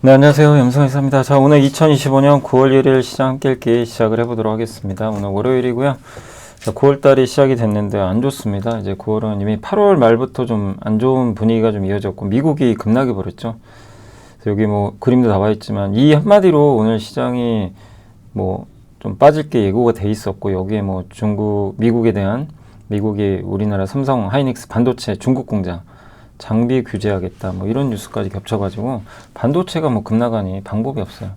네, 안녕하세요. 염성이사입니다. 자, 오늘 2025년 9월 1일 시장 함께 읽기 시작을 해보도록 하겠습니다. 오늘 월요일이고요. 자, 9월달이 시작이 됐는데 안 좋습니다. 이제 9월은 이미 8월 말부터 좀 안 좋은 분위기가 좀 이어졌고 미국이 급락해 버렸죠. 여기 뭐 그림도 나와 있지만 이 한마디로 오늘 시장이 뭐 좀 빠질 게 예고가 돼 있었고 여기에 뭐 미국에 대한 미국이 우리나라 삼성 하이닉스 반도체 중국 공장 장비 규제하겠다 뭐 이런 뉴스까지 겹쳐가지고 반도체가 뭐 급락하니 방법이 없어요.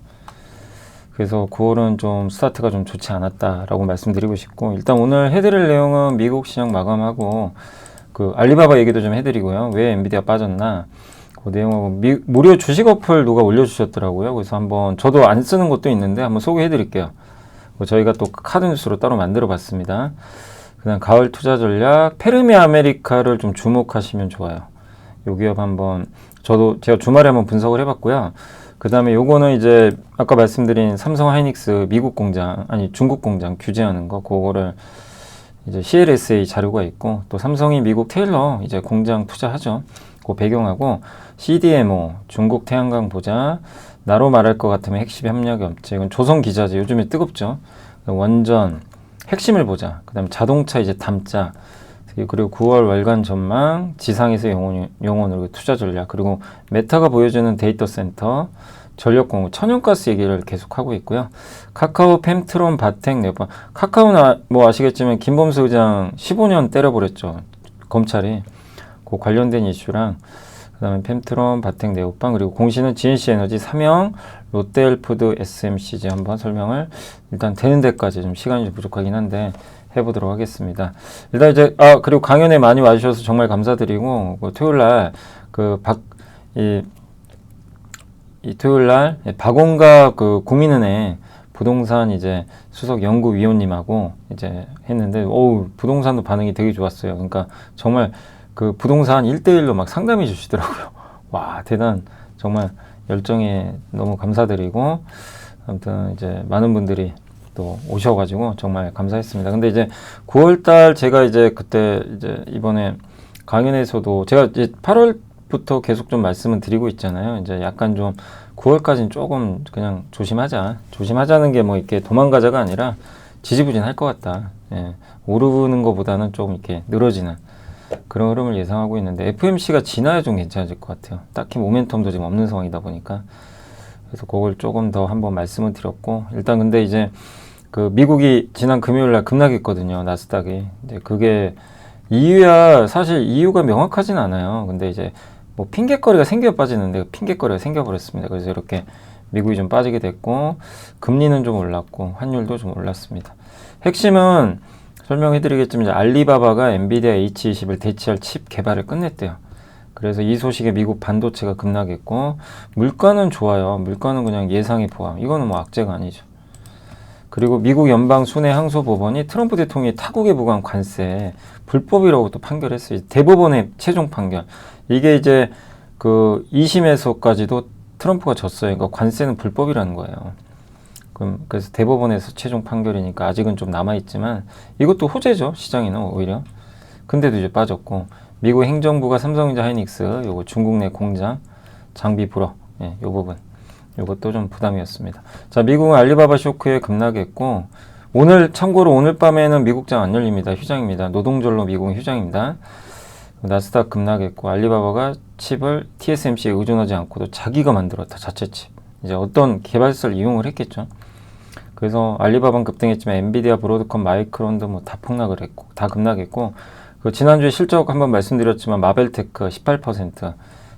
그래서 9월은 좀 스타트가 좀 좋지 않았다라고 말씀드리고 싶고 일단 오늘 해드릴 내용은 미국 시장 마감하고 그 알리바바 얘기도 좀 해드리고요. 왜 엔비디아 빠졌나 그 내용하고 무료 주식 어플 누가 올려주셨더라고요. 그래서 한번 저도 안 쓰는 것도 있는데 한번 소개해드릴게요. 저희가 또 카드 뉴스로 따로 만들어 봤습니다. 그다음 가을 투자 전략 페르미 아메리카를 좀 주목하시면 좋아요. 요 기업 한번 제가 주말에 한번 분석을 해봤고요. 그 다음에 요거는 이제 아까 말씀드린 삼성 하이닉스 미국 공장 중국 공장 규제하는 거 그거를 이제 CLSA 자료가 있고 또 삼성이 미국 테일러 이제 공장 투자하죠. 그 배경하고 CDMO 중국 태양광 보자 나로 말할 것 같으면 핵심 협력 업체 이건 조선 기자재 요즘에 뜨겁죠. 원전 핵심을 보자. 그 다음에 자동차 이제 담자 그리고 9월 월간 전망, 지상에서 영혼으로 투자 전략, 그리고 메타가 보여주는 데이터 센터, 전력 공급, 천연가스 얘기를 계속하고 있고요. 카카오, 펜트론, 바텍, 네오파. 카카오는 뭐 아시겠지만 김범수 의장 15년 때려버렸죠. 검찰이. 그 관련된 이슈랑 그 다음에 펜트론, 바텍, 네오빵, 그리고 공시는 GNC에너지, 삼영, 롯데헬푸드, SMCG 한번 설명을 일단 되는 데까지 좀 시간이 좀 부족하긴 한데 해보도록 하겠습니다. 일단 이제 그리고 강연에 많이 와주셔서 정말 감사드리고 토요일날 이 토요일날 박원갑 그 국민은행 부동산 이제 수석 연구위원님하고 이제 했는데 부동산도 반응이 되게 좋았어요. 그러니까 정말 그 부동산 1대1로 막 상담해 주시더라고요. 와 정말 열정에 너무 감사드리고 아무튼 이제 많은 분들이 또 오셔가지고 정말 감사했습니다. 근데 이제 9월달 제가 이제 그때 이제 이번에 강연에서도 제가 이제 8월부터 계속 좀 말씀을 드리고 있잖아요. 이제 약간 좀 9월까지는 조금 그냥 조심하자는 게 뭐 이렇게 도망가자가 아니라 지지부진할 것 같다. 예, 오르는 것보다는 조금 이렇게 늘어지는 그런 흐름을 예상하고 있는데 FMC가 지나야 좀 괜찮아질 것 같아요. 딱히 모멘텀도 지금 없는 상황이다 보니까 그래서 그걸 조금 더 한번 말씀을 드렸고 일단 근데 이제 그 미국이 지난 금요일날 급락했거든요. 나스닥이. 이제 그게 사실 이유가 명확하진 않아요. 근데 이제 뭐 핑계거리가 생겨 빠지는데 핑계거리가 생겨버렸습니다. 그래서 이렇게 미국이 좀 빠지게 됐고 금리는 좀 올랐고 환율도 좀 올랐습니다. 핵심은 설명해드리겠지만 이제 알리바바가 엔비디아 H20을 대체할 칩 개발을 끝냈대요. 그래서 이 소식에 미국 반도체가 급락했고 물가는 좋아요. 물가는 그냥 예상의 포함. 이거는 뭐 악재가 아니죠. 그리고 미국 연방 순회 항소법원이 트럼프 대통령이 타국에 부과한 관세 불법이라고 또 판결했어요. 대법원의 최종 판결. 이게 이제 그 2심에서까지도 트럼프가 졌어요. 그러니까 관세는 불법이라는 거예요. 그래서 대법원에서 최종 판결이니까 아직은 좀 남아있지만 이것도 호재죠. 시장에는 오히려. 근데도 이제 빠졌고 미국 행정부가 삼성전자 하이닉스 요거 중국 내 공장 장비 불허 요 부분 요것도 좀 부담이었습니다. 자, 미국은 알리바바 쇼크에 급락했고 참고로 오늘 밤에는 미국장 안 열립니다. 휴장입니다. 노동절로 미국은 휴장입니다. 나스닥 급락했고 알리바바가 칩을 TSMC에 의존하지 않고도 자기가 만들었다. 자체 칩. 이제 어떤 개발사를 이용을 했겠죠. 그래서 알리바바는 급등했지만 엔비디아, 브로드컴, 마이크론도 뭐 다 폭락을 했고 다 급락했고 지난주에 실적 한번 말씀드렸지만 마벨테크 18%,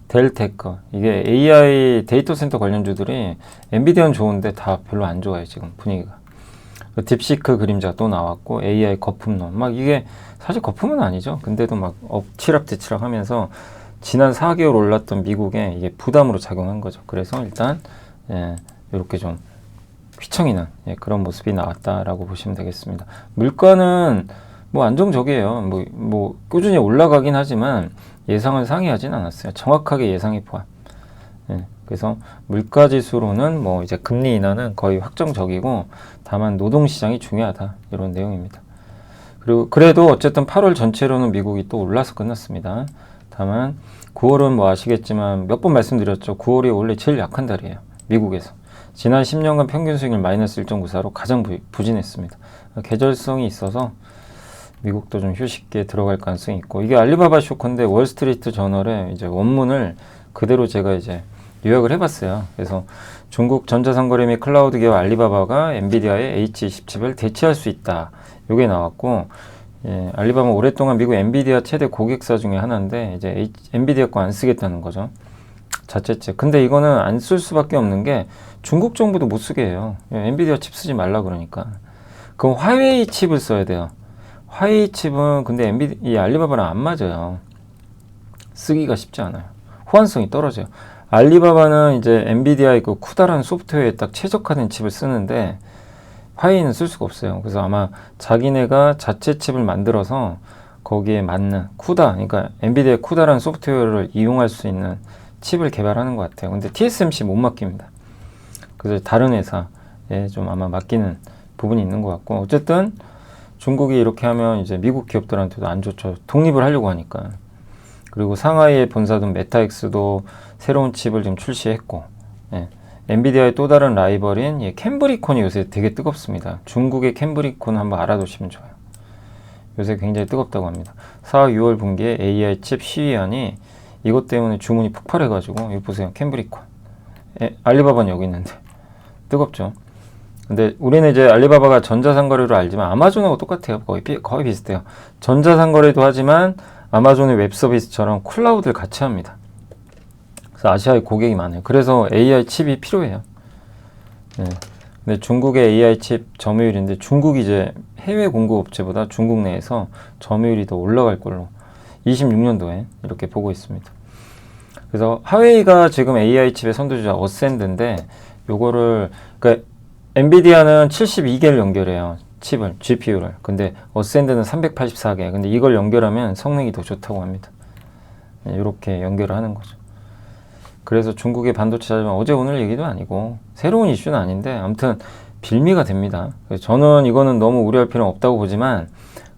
델테크 이게 AI 데이터 센터 관련주들이 엔비디아는 좋은데 다 별로 안 좋아요. 지금 분위기가. 딥시크 그림자 또 나왔고 AI 거품론 막 이게 사실 거품은 아니죠. 근데도 막 엎치락뒤치락 하면서 지난 4개월 올랐던 미국에 이게 부담으로 작용한 거죠. 그래서 일단 이렇게 좀 휘청이는 그런 모습이 나왔다라고 보시면 되겠습니다. 물가는 뭐 안정적이에요. 뭐 꾸준히 올라가긴 하지만 예상을 상회하진 않았어요. 정확하게 예상이 포함. 그래서 물가 지수로는 뭐 이제 금리 인하는 거의 확정적이고 다만 노동시장이 중요하다 이런 내용입니다. 그리고 그래도 어쨌든 8월 전체로는 미국이 또 올라서 끝났습니다. 다만 9월은 뭐 아시겠지만 몇 번 말씀드렸죠. 9월이 원래 제일 약한 달이에요. 미국에서. 지난 10년간 평균 수익률 마이너스 1.94로 가장 부진했습니다. 계절성이 있어서 미국도 좀 휴식기에 들어갈 가능성이 있고, 이게 알리바바 쇼크인데 월스트리트 저널에 이제 원문을 그대로 제가 이제 요약을 해봤어요. 그래서 중국 전자상거래 및 클라우드 기업 알리바바가 엔비디아의 H20 칩을 대체할 수 있다. 요게 나왔고, 예, 알리바바는 오랫동안 미국 엔비디아 최대 고객사 중에 하나인데 이제 엔비디아 거 안 쓰겠다는 거죠. 자체칩. 근데 이거는 안 쓸 수밖에 없는 게 중국 정부도 못 쓰게 해요. 예, 엔비디아 칩 쓰지 말라 그러니까. 그럼 화웨이 칩을 써야 돼요. 화웨이 칩은 근데 이 알리바바랑 안 맞아요. 쓰기가 쉽지 않아요. 호환성이 떨어져요. 알리바바는 이제 엔비디아의 그 쿠다라는 소프트웨어에 딱 최적화된 칩을 쓰는데 화웨이는 쓸 수가 없어요. 그래서 아마 자기네가 자체 칩을 만들어서 거기에 맞는 쿠다, 그러니까 엔비디아 쿠다라는 소프트웨어를 이용할 수 있는 칩을 개발하는 것 같아요. 근데 TSMC 못 맡깁니다. 그래서 다른 회사에 좀 아마 맡기는 부분이 있는 것 같고, 어쨌든 중국이 이렇게 하면 이제 미국 기업들한테도 안 좋죠. 독립을 하려고 하니까. 그리고 상하이의 본사든 메타엑스도 새로운 칩을 지금 출시했고, 예. 엔비디아의 또 다른 라이벌인 캠브리콘이 요새 되게 뜨겁습니다. 중국의 캠브리콘 한번 알아두시면 좋아요. 요새 굉장히 뜨겁다고 합니다. 4월 6월 분기에 AI 칩 시위안이 이것 때문에 주문이 폭발해가지고, 이거 보세요. 캠브리콘. 알리바바는 여기 있는데 뜨겁죠. 근데 우리는 이제 알리바바가 전자상거래로 알지만 아마존하고 똑같아요. 거의 비슷해요. 전자상거래도 하지만 아마존의 웹서비스처럼 클라우드를 같이 합니다. 그래서 아시아에 고객이 많아요. 그래서 AI 칩이 필요해요. 네. 근데 중국의 AI 칩 점유율인데, 중국이 이제 해외 공급업체보다 중국 내에서 점유율이 더 올라갈 걸로 26년도에 이렇게 보고 있습니다. 그래서 하웨이가 지금 AI 칩의 선두주자 어센드인데, 요거를 그러니까 엔비디아는 72개를 연결해요. 칩을, GPU를. 근데 어센드는 384개. 근데 이걸 연결하면 성능이 더 좋다고 합니다. 네, 이렇게 연결을 하는 거죠. 그래서 중국의 반도체 자체는 어제 오늘 얘기도 아니고 새로운 이슈는 아닌데 아무튼 빌미가 됩니다. 저는 이거는 너무 우려할 필요는 없다고 보지만,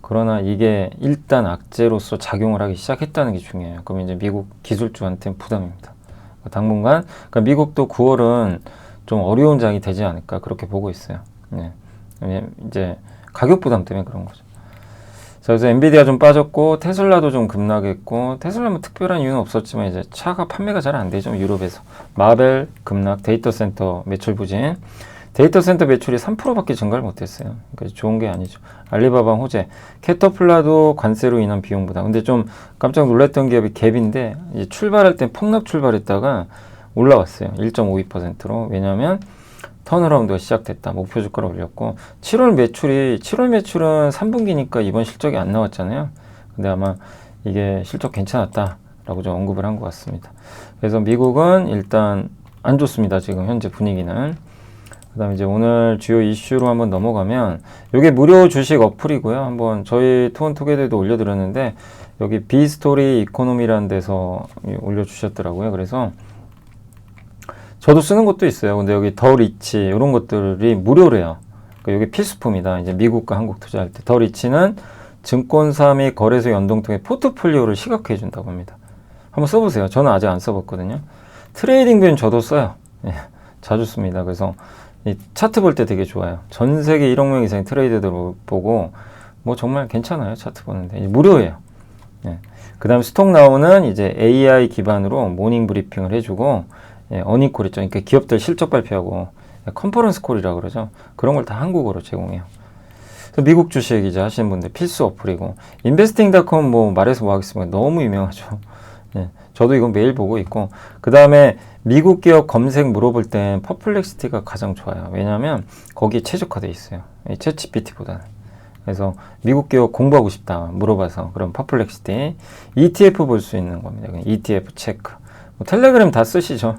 그러나 이게 일단 악재로서 작용을 하기 시작했다는 게 중요해요. 그러면 이제 미국 기술주한테는 부담입니다. 당분간 그러니까 미국도 9월은 좀 어려운 장이 되지 않을까 그렇게 보고 있어요. 네. 이제 가격 부담 때문에 그런 거죠. 그래서 엔비디아 좀 빠졌고 테슬라도 좀 급락했고, 테슬라는 특별한 이유는 없었지만 이제 차가 판매가 잘 안 되죠. 유럽에서. 마벨 급락, 데이터 센터 매출 부진. 데이터 센터 매출이 3%밖에 증가를 못했어요. 그러니까 좋은 게 아니죠. 알리바바 호재, 캐터플라도 관세로 인한 비용 부담. 근데 좀 깜짝 놀랐던 기업이 갭인데, 이제 출발할 때 폭락 출발했다가 올라왔어요. 1.52%로. 왜냐하면 턴어라운드가 시작됐다. 목표 주가를 올렸고, 7월 매출은 3분기니까 이번 실적이 안 나왔잖아요. 근데 아마 이게 실적 괜찮았다라고 좀 언급을 한 것 같습니다. 그래서 미국은 일단 안 좋습니다. 지금 현재 분위기는. 그 다음에 이제 오늘 주요 이슈로 한번 넘어가면, 이게 무료 주식 어플이고요. 한번 저희 투원투게더에도 올려드렸는데, 여기 비스토리 이코노미라는 데서 올려주셨더라고요. 그래서 저도 쓰는 것도 있어요. 근데 여기 더 리치 이런 것들이 무료래요. 그러니까 이게 필수품이다. 이제 미국과 한국 투자할 때. 더 리치는 증권사 및 거래소 연동 통해 포트폴리오를 시각화해 준다고 합니다. 한번 써보세요. 저는 아직 안 써봤거든요. 트레이딩 뷰는 저도 써요. 예, 자주 씁니다. 그래서 이 차트 볼 때 되게 좋아요. 전 세계 1억 명 이상의 트레이더들 보고 뭐 정말 괜찮아요. 차트 보는데. 무료예요. 예. 그 다음에 스톡 나오는 이제 AI 기반으로 모닝 브리핑을 해주고, 예, 어닝콜 있죠. 그러니까 기업들 실적 발표하고 컨퍼런스 콜이라고 그러죠. 그런 걸 다 한국어로 제공해요. 그래서 미국 주식 이제 하시는 분들 필수 어플이고, 인베스팅닷컴 뭐 말해서 뭐 하겠습니까? 너무 유명하죠. 예, 저도 이건 매일 보고 있고, 그 다음에 미국 기업 검색 물어볼 땐 퍼플렉시티가 가장 좋아요. 왜냐하면 거기에 최적화되어 있어요. 챗GPT보다는. 그래서 미국 기업 공부하고 싶다 물어봐서 그럼 퍼플렉시티, ETF 볼 수 있는 겁니다. ETF 체크. 뭐 텔레그램 다 쓰시죠.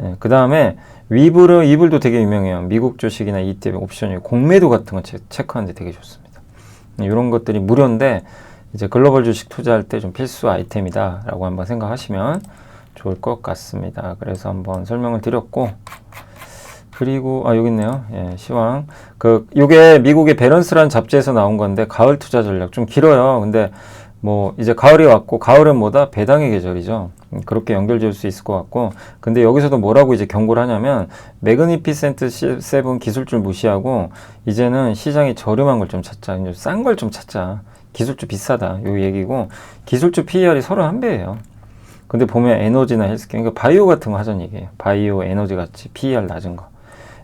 예, 그 다음에 이불도 되게 유명해요. 미국 주식이나 ETF 옵션이 공매도 같은 거 체크하는데 되게 좋습니다. 이런 것들이 무료인데 이제 글로벌 주식 투자할 때 좀 필수 아이템이다 라고 한번 생각하시면 좋을 것 같습니다. 그래서 한번 설명을 드렸고, 그리고 여기 있네요. 예, 시황. 요게 미국의 밸런스라는 잡지에서 나온 건데 가을 투자 전략 좀 길어요. 근데 뭐 이제 가을이 왔고 가을은 뭐다? 배당의 계절이죠. 그렇게 연결될 수 있을 것 같고 근데 여기서도 뭐라고 이제 경고를 하냐면 매그니피센트 7 기술주를 무시하고 이제는 시장이 저렴한 걸 좀 찾자. 싼 걸 좀 찾자. 기술주 비싸다. 요 얘기고 기술주 PER이 31배예요. 근데 보면 에너지나 헬스케어, 그러니까 바이오 같은 거 하자는 얘기예요. 바이오, 에너지 같이 PER 낮은 거.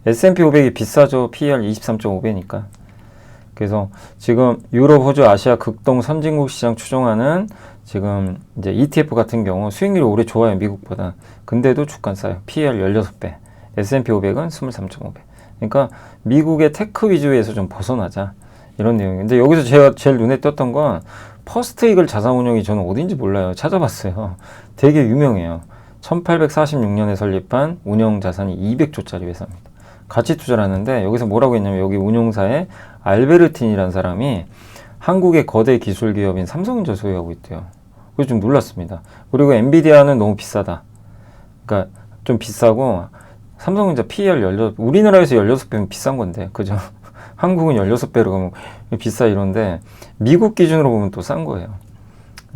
S&P 500이 비싸죠. PER 23.5배니까. 그래서 지금 유럽, 호주, 아시아 극동 선진국 시장 추종하는 지금 이제 ETF 같은 경우 수익률이 오래 좋아요. 미국보다. 근데도 주가 싸요. PER 16배. S&P 500은 23.5배. 그러니까 미국의 테크 위주에서 좀 벗어나자. 이런 내용이에요. 근데 여기서 제가 제일 눈에 띄었던 건 퍼스트 이글 자산운용이 저는 어딘지 몰라요. 찾아봤어요. 되게 유명해요. 1846년에 설립한 운영 자산이 200조짜리 회사입니다. 가치 투자를 하는데 여기서 뭐라고 했냐면 여기 운용사에 알베르틴이라는 사람이 한국의 거대 기술 기업인 삼성전자 소유하고 있대요. 그래서 좀 놀랐습니다. 그리고 엔비디아는 너무 비싸다. 그러니까 좀 비싸고 삼성전자 PER 16, 우리나라에서 16배면 비싼 건데 그죠? 한국은 16배로 가면 비싸 이런데 미국 기준으로 보면 또 싼 거예요.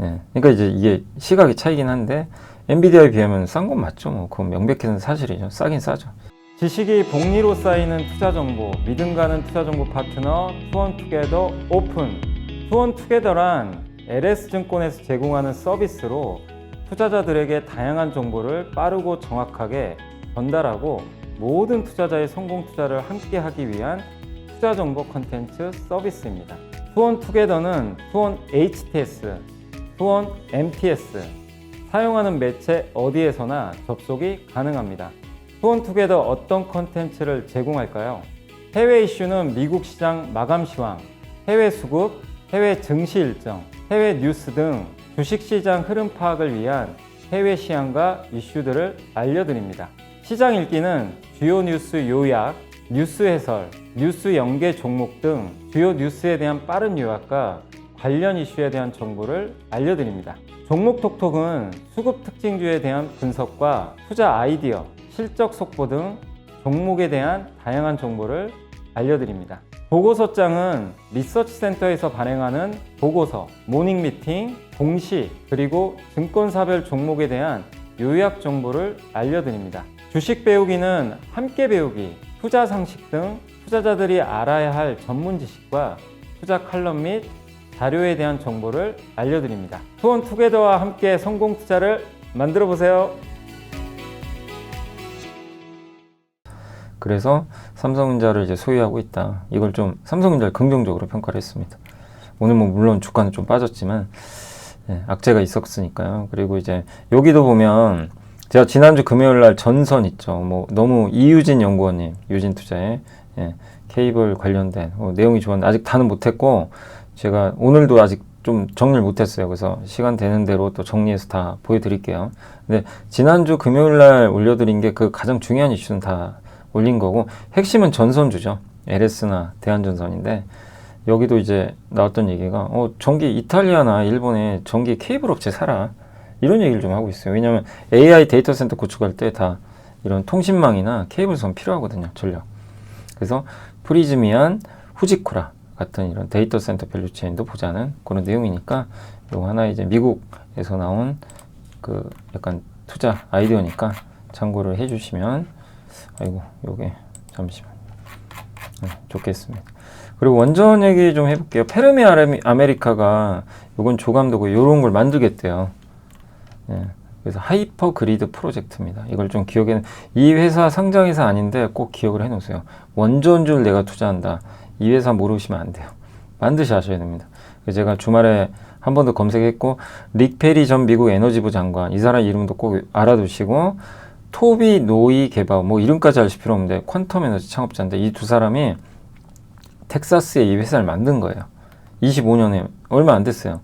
예. 그러니까 이제 이게 시각의 차이긴 한데 엔비디아에 비하면 싼 건 맞죠. 뭐 그건 명백한 사실이죠. 싸긴 싸죠. 지식이 복리로 쌓이는 투자 정보, 믿음 가는 투자 정보 파트너 투원투게더 오픈. 투원투게더란 LS증권에서 제공하는 서비스로 투자자들에게 다양한 정보를 빠르고 정확하게 전달하고 모든 투자자의 성공 투자를 함께 하기 위한 투자 정보 컨텐츠 서비스입니다. 투원투게더는 투원 HTS, 투원 MTS, 사용하는 매체 어디에서나 접속이 가능합니다. 투원투게더 어떤 컨텐츠를 제공할까요? 해외 이슈는 미국 시장 마감 시황, 해외 수급, 해외 증시 일정, 해외 뉴스 등 주식시장 흐름 파악을 위한 해외 시황과 이슈들을 알려드립니다. 시장 읽기는 주요 뉴스 요약, 뉴스 해설, 뉴스 연계 종목 등 주요 뉴스에 대한 빠른 요약과 관련 이슈에 대한 정보를 알려드립니다. 종목 톡톡은 수급 특징주에 대한 분석과 투자 아이디어, 실적 속보 등 종목에 대한 다양한 정보를 알려드립니다. 보고서장은 리서치센터에서 발행하는 보고서, 모닝미팅, 공시, 그리고 증권사별 종목에 대한 요약 정보를 알려드립니다. 주식 배우기는 함께 배우기, 투자 상식 등 투자자들이 알아야 할 전문 지식과 투자 칼럼 및 자료에 대한 정보를 알려드립니다. 투원투게더와 함께 성공 투자를 만들어 보세요. 그래서 삼성전자를 이제 소유하고 있다. 이걸 좀 삼성전자를 긍정적으로 평가를 했습니다. 오늘 뭐 물론 주가는 좀 빠졌지만 악재가 있었으니까요. 그리고 이제 여기도 보면 제가 지난주 금요일 날 전선 있죠. 뭐 너무 이유진 연구원님, 유진투자의 케이블 관련된 내용이 좋았는데 아직 다는 못했고 제가 오늘도 아직 좀 정리를 못했어요. 그래서 시간 되는 대로 또 정리해서 다 보여드릴게요. 근데 지난주 금요일 날 올려드린 게 그 가장 중요한 이슈는 다 올린 거고 핵심은 전선주죠. LS나 대한전선인데 여기도 이제 나왔던 얘기가 전기 이탈리아나 일본에 전기 케이블 업체 사라 이런 얘기를 좀 하고 있어요. 왜냐하면 AI 데이터 센터 구축할 때 다 이런 통신망이나 케이블선 필요하거든요. 전력. 그래서 프리즈미안, 후지쿠라 같은 이런 데이터 센터 밸류체인도 보자는 그런 내용이니까 요 하나 이제 미국에서 나온 그 약간 투자 아이디어니까 참고를 해주시면 아이고 요게 잠시만 좋겠습니다. 그리고 원전 얘기 좀 해볼게요. 페르미 아메리카가 요건 조감도고 요런 걸 만들겠대요. 그래서 하이퍼 그리드 프로젝트입니다. 이걸 좀 기억에 이 회사 상장회사 아닌데 꼭 기억을 해놓으세요. 원전주를 내가 투자한다. 이 회사 모르시면 안 돼요. 반드시 아셔야 됩니다. 제가 주말에 한 번 더 검색했고 릭 페리 전 미국 에너지부 장관 이 사람 이름도 꼭 알아두시고 토비 노이 개바 뭐 이름까지 아실 필요 없는데 퀀텀 에너지 창업자인데 이 두 사람이 텍사스에 이 회사를 만든 거예요. 25년에 얼마 안 됐어요.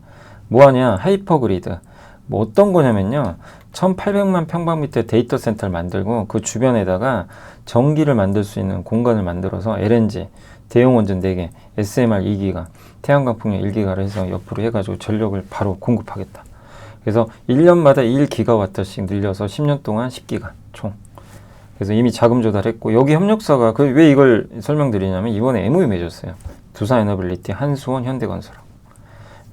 뭐하냐 하이퍼그리드 뭐 어떤 거냐면요 1800만 평방미터 데이터 센터를 만들고 그 주변에다가 전기를 만들 수 있는 공간을 만들어서 LNG 대용 원전 4개 SMR 2기가 태양광 풍력 1기가를 해서 옆으로 해가지고 전력을 바로 공급하겠다. 그래서 1년마다 1기가와트씩 늘려서 10년 동안 10기가 총. 그래서 이미 자금 조달했고 여기 협력사가 왜 이걸 설명드리냐면 이번에 MOU 맺었어요. 두산에너빌리티, 한수원, 현대건설하고.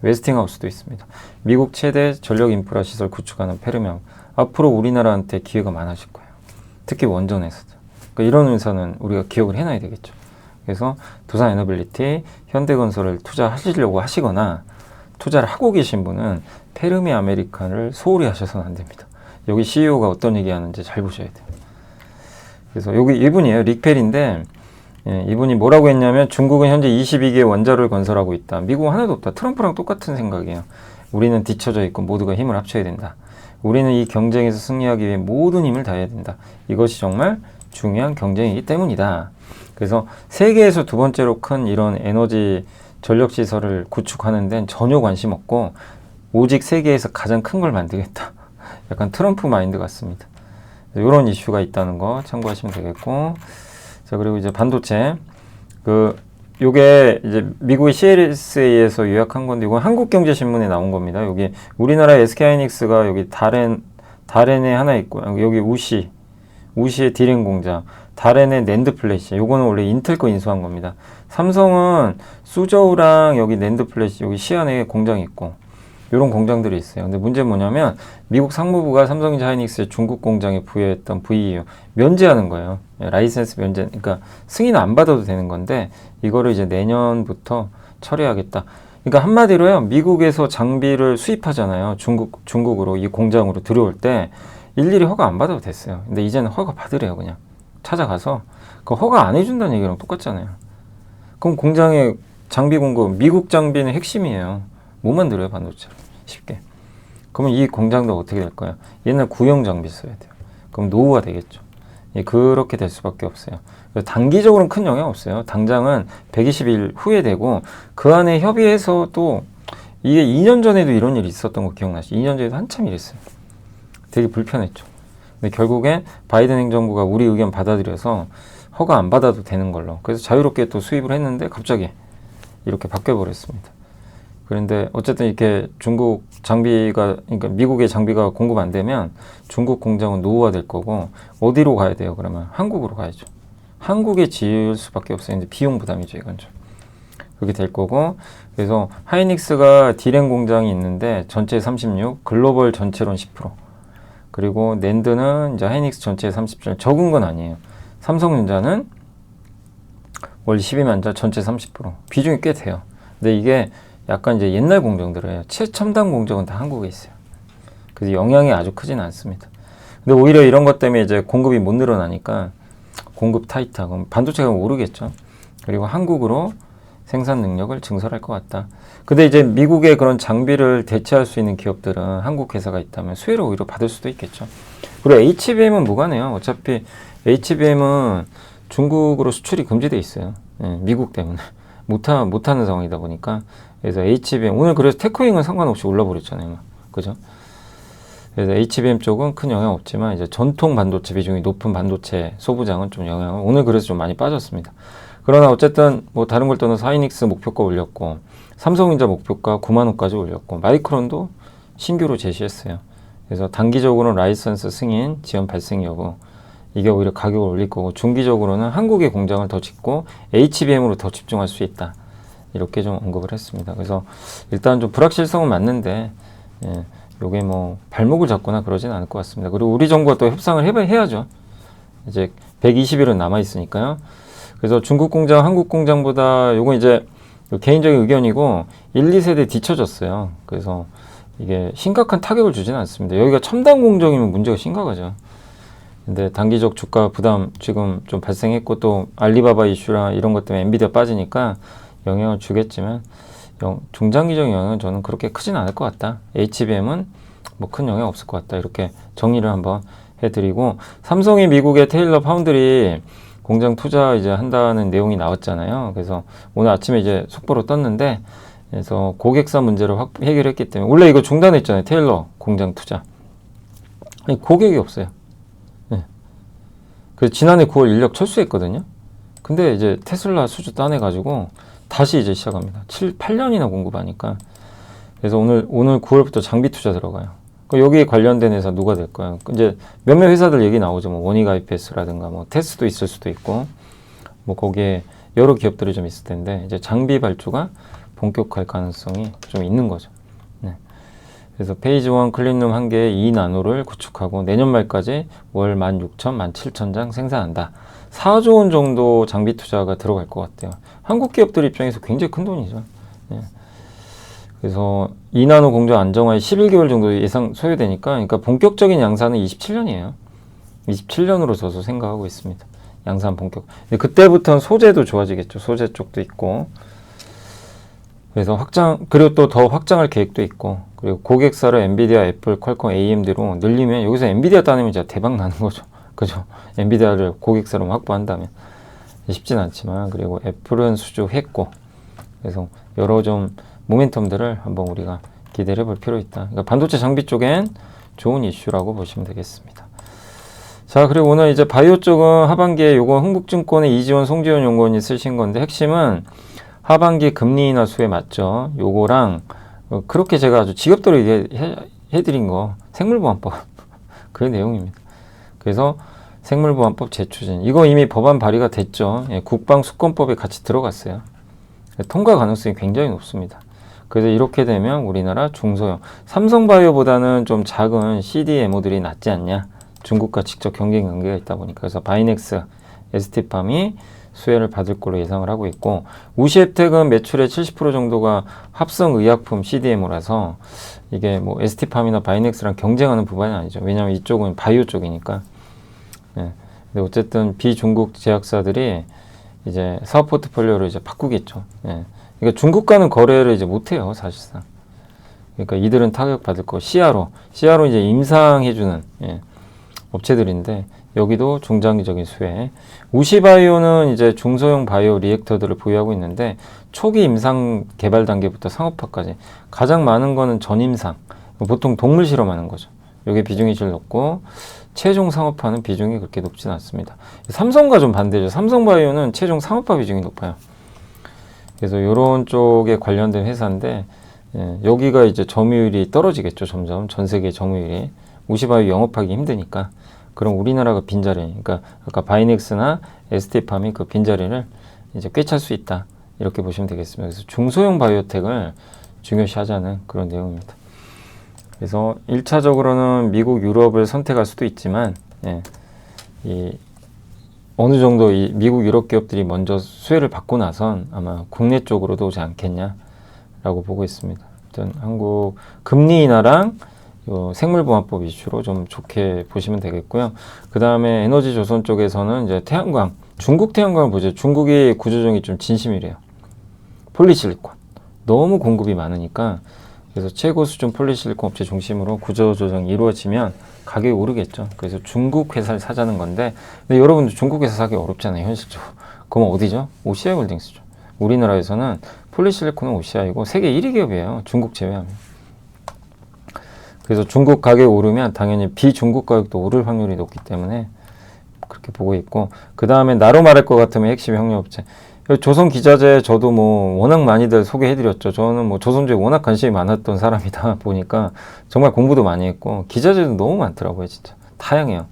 웨스팅하우스도 있습니다. 미국 최대 전력 인프라 시설 구축하는 페르미암. 앞으로 우리나라한테 기회가 많아질 거예요. 특히 원전에서도. 그러니까 이런 의사는 우리가 기억을 해놔야 되겠죠. 그래서 두산 에너빌리티, 현대건설을 투자하시려고 하시거나 투자를 하고 계신 분은 페르미 아메리칸을 소홀히 하셔서는 안 됩니다. 여기 CEO가 어떤 얘기하는지 잘 보셔야 돼요. 그래서 여기 이분이에요. 릭펠인데 이분이 뭐라고 했냐면 중국은 현재 22개의 원자로를 건설하고 있다. 미국은 하나도 없다. 트럼프랑 똑같은 생각이에요. 우리는 뒤처져 있고 모두가 힘을 합쳐야 된다. 우리는 이 경쟁에서 승리하기 위해 모든 힘을 다해야 된다. 이것이 정말 중요한 경쟁이기 때문이다. 그래서 세계에서 두 번째로 큰 이런 에너지 전력시설을 구축하는 데는 전혀 관심 없고 오직 세계에서 가장 큰 걸 만들겠다. 약간 트럼프 마인드 같습니다. 이런 이슈가 있다는 거 참고하시면 되겠고, 자 그리고 이제 반도체 요게 이제 미국의 CLSA에서 요약한 건데 이건 한국경제신문에 나온 겁니다. 여기 우리나라 SK하이닉스가 여기 다롄에 하나 있고 여기 우시의 디램 공장, 다롄의 낸드 플래시. 요거는 원래 인텔 거 인수한 겁니다. 삼성은 수저우랑 여기 낸드 플래시 여기 시안에 공장이 있고 이런 공장들이 있어요. 근데 문제는 뭐냐면 미국 상무부가 삼성전자 하이닉스의 중국 공장에 부여했던 VEU 면제하는 거예요. 라이센스 면제, 그러니까 승인 안 받아도 되는 건데 이거를 이제 내년부터 처리하겠다. 그러니까 한마디로요, 미국에서 장비를 수입하잖아요. 중국으로 이 공장으로 들어올 때 일일이 허가 안 받아도 됐어요. 근데 이제는 허가 받으래요. 그냥 찾아가서 그 허가 안 해준다는 얘기랑 똑같잖아요. 그럼 공장에 장비 공급, 미국 장비는 핵심이에요. 못 만들어요, 반도체를 쉽게. 그러면 이 공장도 어떻게 될 거예요? 옛날 구형 장비 써야 돼요. 그럼 노후화 되겠죠. 그렇게 될 수밖에 없어요. 단기적으로는 큰 영향 없어요. 당장은 120일 후에 되고 그 안에 협의해서 또 이게 2년 전에도 이런 일이 있었던 거 기억나시죠? 2년 전에도 한참 일했어요. 되게 불편했죠. 근데 결국엔 바이든 행정부가 우리 의견 받아들여서 허가 안 받아도 되는 걸로. 그래서 자유롭게 또 수입을 했는데 갑자기 이렇게 바뀌어버렸습니다. 그런데 어쨌든 이렇게 중국 장비가, 그러니까 미국의 장비가 공급 안 되면 중국 공장은 노후화 될 거고 어디로 가야 돼요? 그러면 한국으로 가야죠. 한국에 지을 수밖에 없어요. 근데 비용 부담이죠, 이건 좀. 그렇게 될 거고, 그래서 하이닉스가 디램 공장이 있는데 전체 36, 글로벌 전체로는 10%. 그리고 낸드는 이제 하이닉스 전체의 30%. 적은 건 아니에요. 삼성전자는 월 12만 자, 전체 30%. 비중이 꽤 돼요. 근데 이게 약간 이제 옛날 공정들이에요. 최첨단 공정은 다 한국에 있어요. 그래서 영향이 아주 크진 않습니다. 근데 오히려 이런 것 때문에 이제 공급이 못 늘어나니까 공급 타이트하고 반도체가 오르겠죠. 그리고 한국으로 생산 능력을 증설할 것 같다. 근데 이제 미국의 그런 장비를 대체할 수 있는 기업들은 한국 회사가 있다면 수혜를 오히려 받을 수도 있겠죠. 그리고 HBM은 무관해요. 어차피 HBM은 중국으로 수출이 금지돼 있어요. 미국 때문에 못하는 상황이다 보니까. 그래서 HBM 오늘 그래서 테크윙은 상관없이 올라버렸잖아요. 그죠? 그래서 HBM 쪽은 큰 영향 없지만 이제 전통 반도체 비중이 높은 반도체 소부장은 좀 영향을 오늘 그래서 좀 많이 빠졌습니다. 그러나 어쨌든 뭐 다른 걸 떠나서 하이닉스 목표가 올렸고 삼성전자 목표가 9만 원까지 올렸고 마이크론도 신규로 제시했어요. 그래서 단기적으로는 라이선스 승인 지원 발생 여부 이게 오히려 가격을 올릴 거고 중기적으로는 한국의 공장을 더 짓고 HBM으로 더 집중할 수 있다. 이렇게 좀 언급을 했습니다. 그래서 일단 좀 불확실성은 맞는데 요게 뭐 발목을 잡거나 그러진 않을 것 같습니다. 그리고 우리 정부가 또 협상을 해야죠. 이제 120일은 남아 있으니까요. 그래서 중국 공장, 한국 공장보다 요건 이제 개인적인 의견이고 1, 2세대 뒤쳐졌어요. 그래서 이게 심각한 타격을 주지는 않습니다. 여기가 첨단 공정이면 문제가 심각하죠. 근데 단기적 주가 부담 지금 좀 발생했고 또 알리바바 이슈나 이런 것 때문에 엔비디아 빠지니까 영향을 주겠지만 중장기적 영향은 저는 그렇게 크진 않을 것 같다. HBM은 뭐 큰 영향 없을 것 같다. 이렇게 정리를 한번 해드리고 삼성이 미국의 테일러 파운드리 공장 투자 이제 한다는 내용이 나왔잖아요. 그래서 오늘 아침에 이제 속보로 떴는데 그래서 고객사 문제를 해결했기 때문에 원래 이거 중단했잖아요. 테일러 공장 투자. 아니 고객이 없어요. 그래서 지난해 9월 인력 철수했거든요. 근데 이제 테슬라 수주 따내가지고 다시 이제 시작합니다. 8년이나 공급하니까. 그래서 오늘 9월부터 장비 투자 들어가요. 여기에 관련된 회사 누가 될까요? 이제 몇몇 회사들 얘기 나오죠. 뭐 원익 IPS라든가 뭐 테스도 있을 수도 있고 뭐 거기에 여러 기업들이 좀 있을 텐데 이제 장비 발주가 본격할 가능성이 좀 있는 거죠. 네. 그래서 페이지 1 클린룸 1개의 2나노를 구축하고 내년 말까지 월 16,000, 17,000장 생산한다. 4조 원 정도 장비 투자가 들어갈 것 같아요. 한국 기업들 입장에서 굉장히 큰 돈이죠. 네. 그래서 2나노 공정 안정화에 11개월 정도 예상 소요되니까, 그러니까 본격적인 양산은 27년이에요. 27년으로 저도 생각하고 있습니다. 양산 본격. 그때부터는 소재도 좋아지겠죠. 소재 쪽도 있고. 그래서 그리고 또 더 확장할 계획도 있고, 그리고 고객사를 엔비디아, 애플, 퀄컴, AMD로 늘리면 여기서 엔비디아 따내면 진짜 대박 나는 거죠. 그죠? 엔비디아를 고객사로 확보한다면 쉽진 않지만, 그리고 애플은 수주했고, 그래서 여러 좀 모멘텀들을 한번 우리가 기대를 해볼 필요 있다. 그러니까 반도체 장비 쪽엔 좋은 이슈라고 보시면 되겠습니다. 자, 그리고 오늘 이제 바이오 쪽은 하반기에 요거 흥국증권의 이지원, 송지원 연구원이 쓰신 건데, 핵심은 하반기 금리 인하 수에 맞죠. 요거랑 그렇게 제가 아주 지겹도록 해드린 거 생물보안법 그 내용입니다. 그래서 생물보안법 재추진 이거 이미 법안 발의가 됐죠. 예, 국방수권법에 같이 들어갔어요. 통과 가능성이 굉장히 높습니다. 그래서 이렇게 되면 우리나라 중소형 삼성바이오보다는 좀 작은 CDMO들이 낫지 않냐. 중국과 직접 경쟁 관계가 있다 보니까. 그래서 바이넥스, ST팜이 수혜를 받을 걸로 예상을 하고 있고, 우시앱텍은 매출의 70% 정도가 합성의약품 CDMO라서 이게 뭐 ST팜이나 바이넥스랑 경쟁하는 부분이 아니죠. 왜냐하면 이쪽은 바이오 쪽이니까. 네. 근데 어쨌든 비중국 제약사들이 이제 사업 포트폴리오를 이제 바꾸겠죠. 네. 그러니까 중국과는 거래를 이제 못해요, 사실상. 그러니까 이들은 타격받을 거. CRO 이제 임상해주는 업체들인데, 여기도 중장기적인 수혜. 우시바이오는 이제 중소형 바이오 리액터들을 보유하고 있는데, 초기 임상 개발 단계부터 상업화까지 가장 많은 거는 전임상, 보통 동물 실험하는 거죠. 이게 비중이 제일 높고, 최종 상업화는 비중이 그렇게 높진 않습니다. 삼성과 좀 반대죠. 삼성바이오는 최종 상업화 비중이 높아요. 그래서 이런 쪽에 관련된 회사인데, 여기가 이제 점유율이 떨어지겠죠. 점점 전 세계 점유율이. 우시바이오 영업하기 힘드니까. 그럼 우리나라가 빈자리, 그러니까 아까 바이넥스나 ST팜이 그 빈자리를 이제 꿰찰 수 있다. 이렇게 보시면 되겠습니다. 그래서 중소형 바이오텍을 중요시하자는 그런 내용입니다. 그래서 1차적으로는 미국, 유럽을 선택할 수도 있지만, 어느 정도 이 미국, 유럽 기업들이 먼저 수혜를 받고 나선 아마 국내 쪽으로도 오지 않겠냐라고 보고 있습니다. 아무튼 한국 금리 인하랑 생물보안법 이슈로 좀 좋게 보시면 되겠고요. 그 다음에 에너지조선 쪽에서는 이제 태양광, 중국 태양광을 보죠. 중국이 구조조정이 좀 진심이래요. 폴리실리콘. 너무 공급이 많으니까, 그래서 최고 수준 폴리실리콘 업체 중심으로 구조조정이 이루어지면 가격이 오르겠죠. 그래서 중국 회사를 사자는 건데, 근데 여러분들 중국 회사 사기 어렵잖아요, 현실적으로. 그럼 어디죠? OCI 홀딩스죠. 우리나라에서는 폴리실리콘은 OCI고 세계 1위 기업이에요. 중국 제외하면. 그래서 중국 가격이 오르면 당연히 비중국 가격도 오를 확률이 높기 때문에 그렇게 보고 있고, 그 다음에 나로 말할 것 같으면 핵심 협력업체. 조선기자재 저도 뭐 워낙 많이들 소개해드렸죠. 저는 뭐 조선주에 워낙 관심이 많았던 사람이다 보니까 정말 공부도 많이 했고, 기자재도 너무 많더라고요. 진짜 다양해요.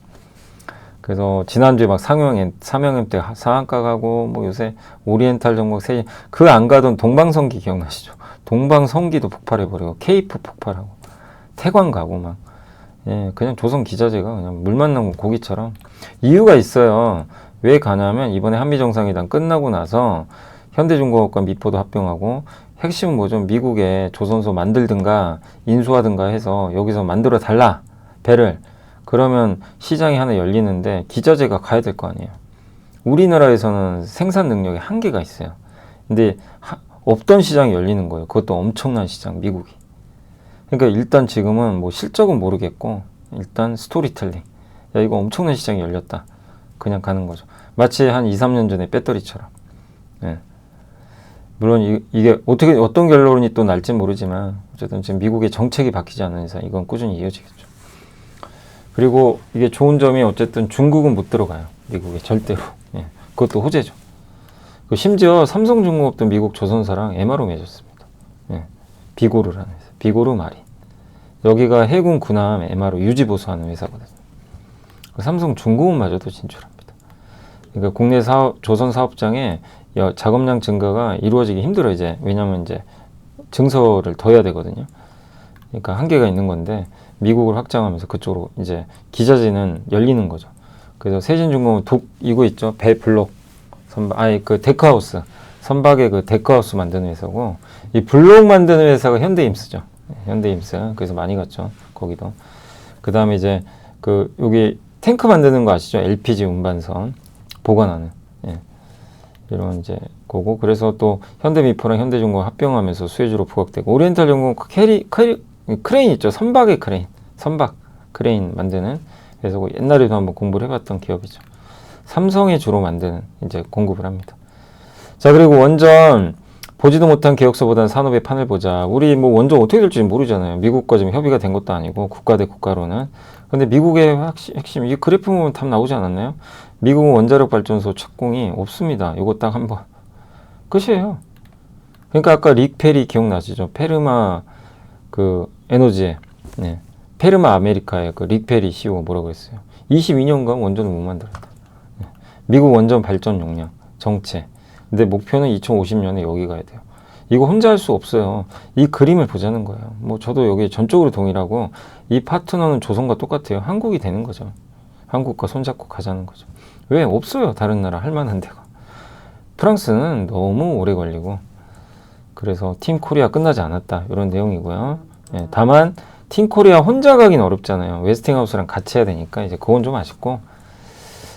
그래서 지난주에 막 삼형엠 때 상한가 가고, 뭐 요새 오리엔탈 종목 그 안 가던 동방성기 기억나시죠? 동방성기도 폭발해버리고, 케이프 폭발하고, 태광 가고 막, 그냥 조선 기자재가 그냥 물만 나온 고기처럼. 이유가 있어요. 왜 가냐면 이번에 한미정상회담 끝나고 나서 현대중공업과 미포도 합병하고, 핵심은 뭐죠? 미국에 조선소 만들든가 인수하든가 해서 여기서 만들어 달라, 배를. 그러면 시장이 하나 열리는데 기자재가 가야 될 거 아니에요. 우리나라에서는 생산 능력에 한계가 있어요. 근데 없던 시장이 열리는 거예요. 그것도 엄청난 시장, 미국이. 그러니까 일단 지금은 뭐 실적은 모르겠고, 일단 스토리텔링. 야, 이거 엄청난 시장이 열렸다. 그냥 가는 거죠. 마치 한 2, 3년 전에 배터리처럼. 물론 이게 어떤 결론이 또 날지 모르지만, 어쨌든 지금 미국의 정책이 바뀌지 않는 이상 이건 꾸준히 이어지겠죠. 그리고 이게 좋은 점이 어쨌든 중국은 못 들어가요. 미국에 절대로. 그것도 호재죠. 심지어 삼성중공업도 미국 조선사랑 MRO 맺었습니다. 비고르라는 회사. 비고르 마린. 여기가 해군 군함 MRO 유지보수하는 회사거든요. 삼성중공업마저도 진출합니다. 그러니까 국내 조선 사업장에 작업량 증가가 이루어지기 힘들어요, 이제. 왜냐면 이제 증서를 더 해야 되거든요. 그러니까 한계가 있는 건데, 미국을 확장하면서 그쪽으로 이제 기자재는 열리는 거죠. 그래서 세진중공업 이거 있죠? 배 블록. 그 데크하우스. 선박의 그 데크하우스 만드는 회사고, 이 블록 만드는 회사가 현대임스죠. 현대임스. 그래서 많이 갔죠. 거기도. 그 다음에 이제 여기 탱크 만드는 거 아시죠? LPG 운반선. 보관하는. 예. 이런 이제 거고. 그래서 또 현대미포랑 현대중공업 합병하면서 수혜주로 부각되고, 오리엔탈중공업 크레인 있죠? 선박의 크레인. 선박 크레인 만드는. 그래서 옛날에도 한번 공부를 해봤던 기업이죠. 삼성이 주로 만드는 이제 공급을 합니다. 자, 그리고 원전 보지도 못한 계획서보다는 산업의 판을 보자. 우리 뭐 원전 어떻게 될지 모르잖아요. 미국과 지금 협의가 된 것도 아니고 국가 대 국가로는. 근데 미국의 핵심 이 그래프 보면 답 나오지 않았나요? 미국은 원자력 발전소 착공이 없습니다. 이거 딱 한번 끝이에요. 그러니까 아까 릭 페리 기억나시죠? 페르마 에너지에 페르마 아메리카의 릭 페리 CEO 뭐라고 했어요? 22년간 원전을 못 만들었다. 미국 원전 발전 용량 정체. 근데 목표는 2050년에 여기 가야 돼요. 이거 혼자 할 수 없어요. 이 그림을 보자는 거예요. 뭐 저도 여기 전적으로 동일하고, 이 파트너는 조선과 똑같아요. 한국이 되는 거죠. 한국과 손잡고 가자는 거죠. 왜? 없어요. 다른 나라 할 만한 데가. 프랑스는 너무 오래 걸리고, 그래서 팀 코리아 끝나지 않았다. 이런 내용이고요. 예, 다만 팀 코리아 혼자 가긴 어렵잖아요. 웨스팅하우스랑 같이 해야 되니까 이제 그건 좀 아쉽고.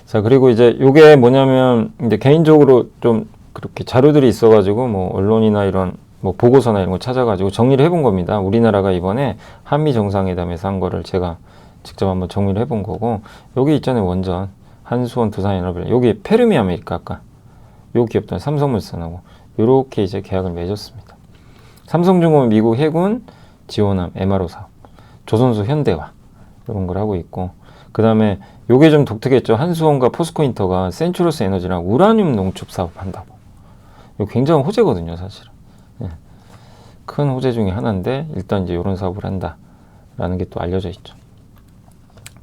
자, 그리고 이제 요게 뭐냐면, 이제 개인적으로 좀 그렇게 자료들이 있어가지고 뭐 언론이나 이런 뭐 보고서나 이런 거 찾아가지고 정리를 해본 겁니다. 우리나라가 이번에 한미 정상회담에서 한 거를 제가 직접 한번 정리를 해본 거고, 여기 있잖아요. 원전 한수원 두산에너비, 여기 페르미 아메리카 아까 요 기업들 삼성물산하고 요렇게 이제 계약을 맺었습니다. 삼성중공업 미국 해군 지원함 MRO 사업, 조선소 현대화 이런 걸 하고 있고, 그 다음에 요게 좀 독특했죠. 한수원과 포스코인터가 센츄러스 에너지랑 우라늄 농축 사업 한다고. 이거 굉장히 호재거든요, 사실은. 예. 큰 호재 중에 하나인데, 일단 이제 이런 사업을 한다라는 게 또 알려져 있죠.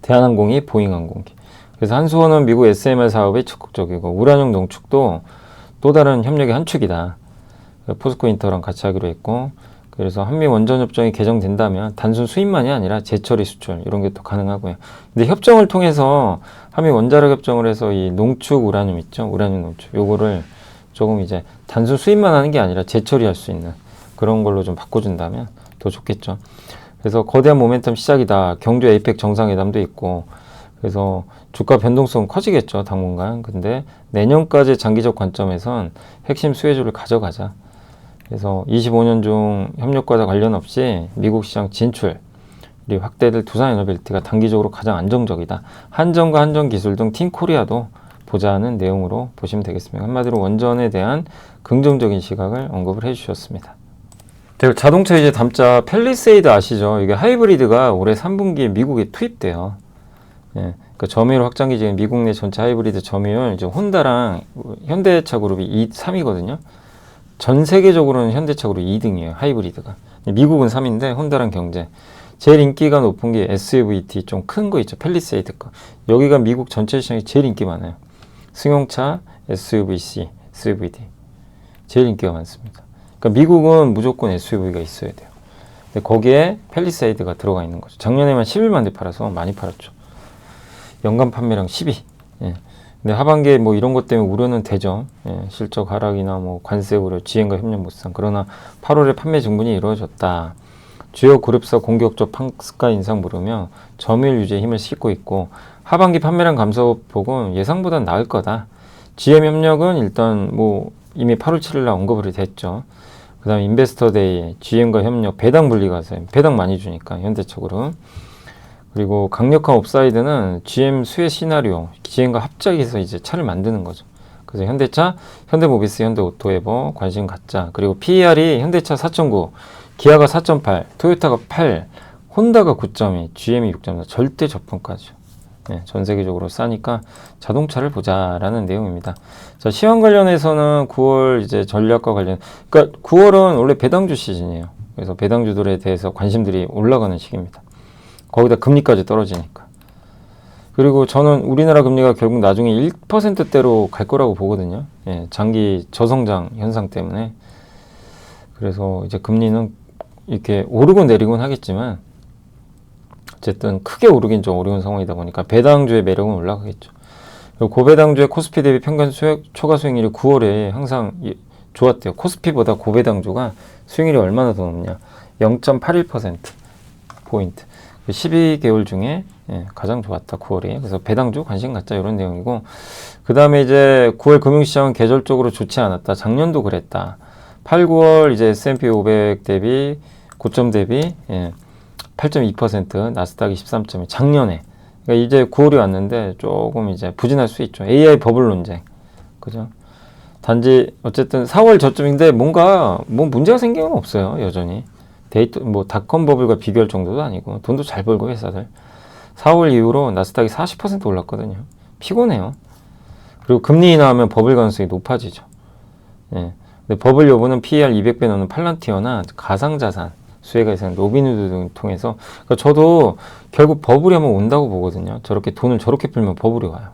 대한항공이 보잉항공기. 그래서 한수원은 미국 SMR 사업에 적극적이고, 우라늄 농축도 또 다른 협력의 한 축이다. 포스코인터랑 같이 하기로 했고, 그래서 한미 원전협정이 개정된다면 단순 수입만이 아니라 재처리 수출 이런 게 또 가능하고요. 근데 협정을 통해서 한미 원자력 협정을 해서 이 농축 우라늄 있죠? 우라늄 농축 요거를 조금 이제 단순 수입만 하는 게 아니라 재처리할 수 있는 그런 걸로 좀 바꿔준다면 더 좋겠죠. 그래서 거대한 모멘텀 시작이다. 경주 에이펙 정상회담도 있고, 그래서 주가 변동성은 커지겠죠, 당분간. 근데 내년까지 장기적 관점에선 핵심 수혜주를 가져가자. 그래서 25년 중 협력과도 관련 없이 미국 시장 진출, 그리고 확대될 두산에너빌트가 단기적으로 가장 안정적이다. 한전과 한전기술 등 팀코리아도 보자는 내용으로 보시면 되겠습니다. 한마디로 원전에 대한 긍정적인 시각을 언급을 해주셨습니다. 자동차 이제 담자 팰리세이드 아시죠? 이게 하이브리드가 올해 3분기에 미국에 투입돼요. 예, 그러니까 점유율 확장 기준 미국 내 전체 하이브리드 점유율 이제 혼다랑 현대차 그룹이 3위거든요. 전 세계적으로는 현대차 그룹 2등이에요. 하이브리드가. 미국은 3위인데 혼다랑 경쟁. 제일 인기가 높은 게 SUVT 좀 큰 거 있죠. 팰리세이드 거. 여기가 미국 전체 시장이 제일 인기 많아요. 승용차, SUVC, SUVD. 제일 인기가 많습니다. 그러니까 미국은 무조건 SUV가 있어야 돼요. 근데 거기에 팰리세이드가 들어가 있는 거죠. 작년에만 11만 대 팔아서 많이 팔았죠. 연간 판매량 10위. 예. 근데 하반기에 뭐 이런 것 때문에 우려는 되죠. 예. 실적 하락이나 뭐 관세 우려, GM과 협력 못상. 그러나 8월에 판매 증분이 이루어졌다. 주요 그룹사 공격적 판가 인상 부르며 점유율 유지에 힘을 싣고 있고, 하반기 판매량 감소 보고 예상보다는 나을 거다. GM 협력은 일단 뭐 이미 8월 7일 날 언급이 됐죠. 그 다음에 인베스터데이, GM과 협력, 배당 분리가세, 배당 많이 주니까 현대적으로. 그리고 강력한 업사이드는 GM 수혜 시나리오, GM과 합작해서 이제 차를 만드는 거죠. 그래서 현대차, 현대모비스, 현대오토에버 관심 갖자. 그리고 PER이 현대차 4.9, 기아가 4.8, 토요타가 8, 혼다가 9.2, GM이 6.4, 절대 저평가죠. 네, 전 세계적으로 싸니까 자동차를 보자라는 내용입니다. 자, 시황 관련해서는 9월 이제 전략과 관련, 그러니까 9월은 원래 배당주 시즌이에요. 그래서 배당주들에 대해서 관심들이 올라가는 시기입니다. 거기다 금리까지 떨어지니까. 그리고 저는 우리나라 금리가 결국 나중에 1%대로 갈 거라고 보거든요. 예, 장기 저성장 현상 때문에. 그래서 이제 금리는 이렇게 오르고 내리곤 하겠지만 어쨌든 크게 오르긴 좀 어려운 상황이다 보니까 배당주의 매력은 올라가겠죠. 그리고 고배당주의 코스피 대비 평균 초과 수익률이 9월에 항상 좋았대요. 코스피보다 고배당주가 수익률이 얼마나 더 높냐? 0.81%포인트. 12개월 중에 가장 좋았다, 9월이. 그래서 배당주 관심 갖자, 이런 내용이고. 그 다음에 이제 9월 금융시장은 계절적으로 좋지 않았다. 작년도 그랬다. 8, 9월 이제 S&P 500 대비, 고점 대비 8.2%, 나스닥이 13.2%. 작년에. 그러니까 이제 9월이 왔는데 조금 이제 부진할 수 있죠. AI 버블 논쟁. 그죠? 단지 어쨌든 4월 저쯤인데 뭔가 뭐 문제가 생긴 건 없어요. 여전히. 데이터 뭐 닷컴 버블과 비교할 정도도 아니고 돈도 잘 벌고 회사들. 4월 이후로 나스닥이 40% 올랐거든요. 피곤해요. 그리고 금리 인하하면 버블 가능성이 높아지죠. 예. 근데 버블 여부는 PER 200배 넘는 팔런티어나 가상자산 수혜가 있는 로빈후드 등 통해서, 그러니까 저도 결국 버블이 한번 온다고 보거든요. 저렇게 돈을 저렇게 풀면 버블이 와요.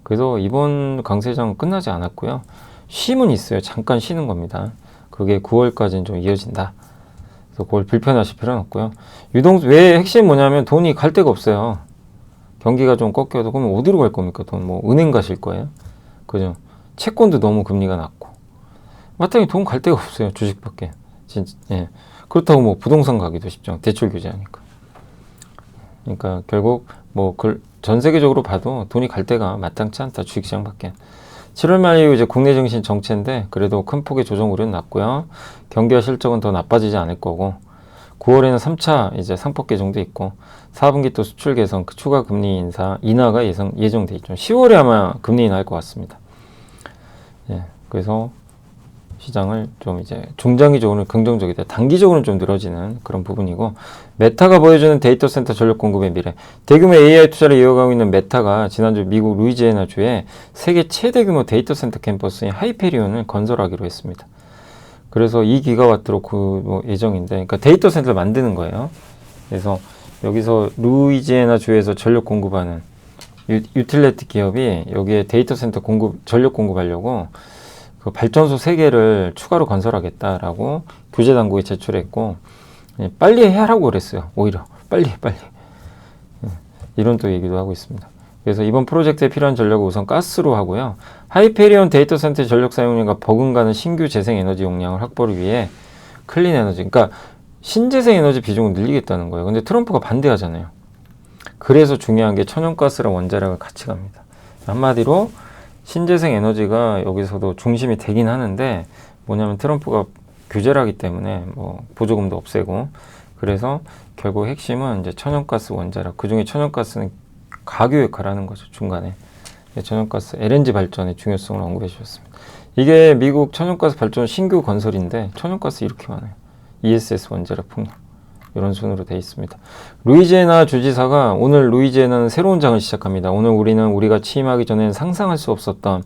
그래서 이번 강세장은 끝나지 않았고요. 쉼은 있어요. 잠깐 쉬는 겁니다. 그게 9월까지는 좀 이어진다. 그래서 그걸 불편하실 필요는 없고요. 왜 핵심 뭐냐면 돈이 갈 데가 없어요. 경기가 좀 꺾여도 그러면 어디로 갈 겁니까? 돈 뭐 은행 가실 거예요? 그죠? 채권도 너무 금리가 낮고 마땅히 돈 갈 데가 없어요. 주식밖에. 진짜, 예. 그렇다고 뭐 부동산 가기도 쉽지 않고 대출 규제하니까. 그러니까 결국 뭐 전 세계적으로 봐도 돈이 갈 데가 마땅치 않다. 주식시장밖에. 7월 말 이후 이제 국내 증시 정체인데 그래도 큰 폭의 조정 우려는 났고요. 경기와 실적은 더 나빠지지 않을 거고 9월에는 3차 이제 상법 개정도 있고 4분기 또 수출 개선, 추가 금리 인하가 예정돼 있죠. 10월에 아마 금리 인하할 것 같습니다. 예, 그래서 시장을 좀 이제 중장기적으로는 긍정적이다. 단기적으로는 좀 늘어지는 그런 부분이고, 메타가 보여주는 데이터 센터 전력 공급의 미래. 대규모 AI 투자를 이어가고 있는 메타가 지난주 미국 루이지애나주에 세계 최대 규모 데이터 센터 캠퍼스인 하이페리온을 건설하기로 했습니다. 그래서 2기가와트로 그 예정인데, 그러니까 데이터 센터를 만드는 거예요. 그래서 여기서 루이지애나 주에서 전력 공급하는 유틸리티 기업이 여기에 데이터 센터 전력 공급하려고 그 발전소 3개를 추가로 건설하겠다라고 규제 당국에 제출했고, 빨리 하라고 그랬어요. 오히려 빨리 이런 또 얘기도 하고 있습니다. 그래서 이번 프로젝트에 필요한 전력을 우선 가스로 하고요. 하이페리온 데이터 센터 전력 사용량과 버금가는 신규 재생 에너지 용량을 확보를 위해 클린 에너지, 그러니까 신재생 에너지 비중을 늘리겠다는 거예요. 근데 트럼프가 반대하잖아요. 그래서 중요한 게 천연가스랑 원자력을 같이 갑니다. 한마디로 신재생 에너지가 여기서도 중심이 되긴 하는데, 뭐냐면 트럼프가 규제를 하기 때문에 뭐 보조금도 없애고, 그래서 결국 핵심은 이제 천연가스, 원자력. 그 중에 천연가스는 가교 역할을 하는 거죠. 중간에 천연가스 LNG 발전의 중요성을 언급해 주셨습니다. 이게 미국 천연가스 발전 신규 건설인데 천연가스 이렇게 많아요. ESS 원자력 풍력, 이런 순으로 되어 있습니다. 루이지애나 주지사가 오늘 루이지애나는 새로운 장을 시작합니다. 오늘 우리가 취임하기 전에는 상상할 수 없었던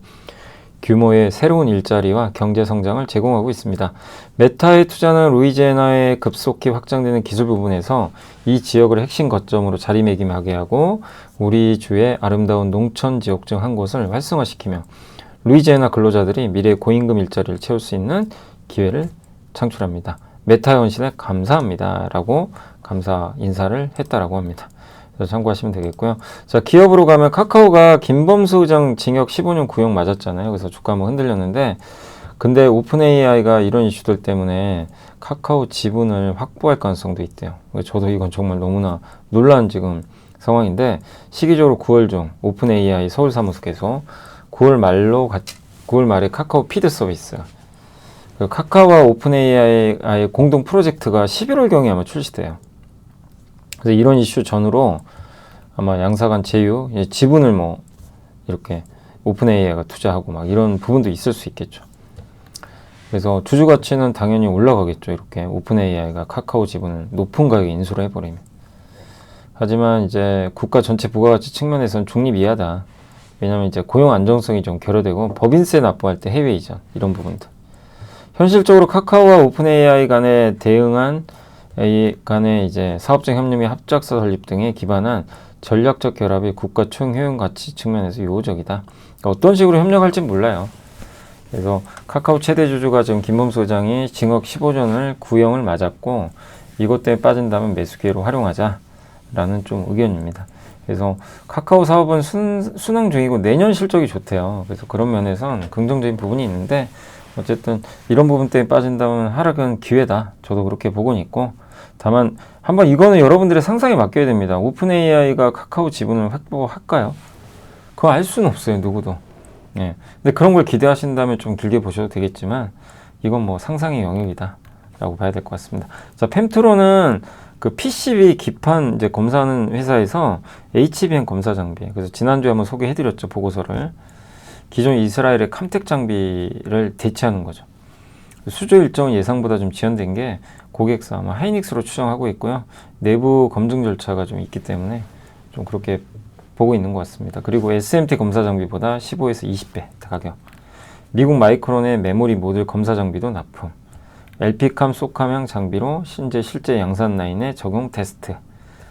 규모의 새로운 일자리와 경제 성장을 제공하고 있습니다. 메타의 투자는 루이지애나에 급속히 확장되는 기술 부분에서 이 지역을 핵심 거점으로 자리매김하게 하고 우리 주의 아름다운 농촌 지역 중 한 곳을 활성화시키며 루이지애나 근로자들이 미래의 고임금 일자리를 채울 수 있는 기회를 창출합니다. 메타의 헌신에 감사합니다 라고 감사 인사를 했다라고 합니다. 그래서 참고하시면 되겠고요. 자, 기업으로 가면 카카오가 김범수 의장 징역 15년 구형 맞았잖아요. 그래서 주가 한번 흔들렸는데, 근데 오픈 AI가 이런 이슈들 때문에 카카오 지분을 확보할 가능성도 있대요. 저도 이건 정말 너무나 놀라운 지금 상황인데, 시기적으로 9월 중 오픈 AI 서울 사무소에서 9월 말에 카카오 피드 서비스, 카카오와 오픈 AI의 공동 프로젝트가 11월경에 아마 출시돼요. 그래서 이런 이슈 전후로 아마 양사간 제휴, 지분을 뭐 이렇게 오픈 AI가 투자하고 막 이런 부분도 있을 수 있겠죠. 그래서 주주 가치는 당연히 올라가겠죠. 이렇게 오픈 AI가 카카오 지분을 높은 가격에 인수를 해버리면. 하지만 이제 국가 전체 부가가치 측면에서는 중립 이하다. 왜냐하면 이제 고용 안정성이 좀 결여되고 법인세 납부할 때 해외 이전 이런 부분들. 현실적으로 카카오와 오픈 AI 간의 이제 사업적 협력 및 합작사 설립 등에 기반한 전략적 결합이 국가 총효용 가치 측면에서 요적이다. 그러니까 어떤 식으로 협력할지 몰라요. 그래서 카카오 최대 주주가 지금 김범수 의장이 징역 15년을 구형을 맞았고 이것 때문에 빠진다면 매수 기회로 활용하자라는 좀 의견입니다. 그래서 카카오 사업은 순항 중이고 내년 실적이 좋대요. 그래서 그런 면에선 긍정적인 부분이 있는데 어쨌든 이런 부분 때문에 빠진다면 하락은 기회다. 저도 그렇게 보고는 있고 다만 한번 이거는 여러분들의 상상에 맡겨야 됩니다. 오픈 AI가 카카오 지분을 확보할까요? 그거 알 수는 없어요. 누구도. 예. 근데 그런 걸 기대하신다면 좀 길게 보셔도 되겠지만 이건 뭐 상상의 영역이다 라고 봐야 될 것 같습니다. 자, 펜트로는 그 PCB 기판 이제 검사하는 회사에서 HBM 검사 장비. 그래서 지난주에 한번 소개해드렸죠. 보고서를. 기존 이스라엘의 캄텍 장비를 대체하는 거죠. 수주 일정은 예상보다 좀 지연된 게 고객사 아마 하이닉스로 추정하고 있고요. 내부 검증 절차가 좀 있기 때문에 좀 그렇게 보고 있는 것 같습니다. 그리고 SMT 검사 장비보다 15에서 20배 가격. 미국 마이크론의 메모리 모듈 검사 장비도 납품. LP캄, 소캄형 장비로 실제 양산 라인에 적용 테스트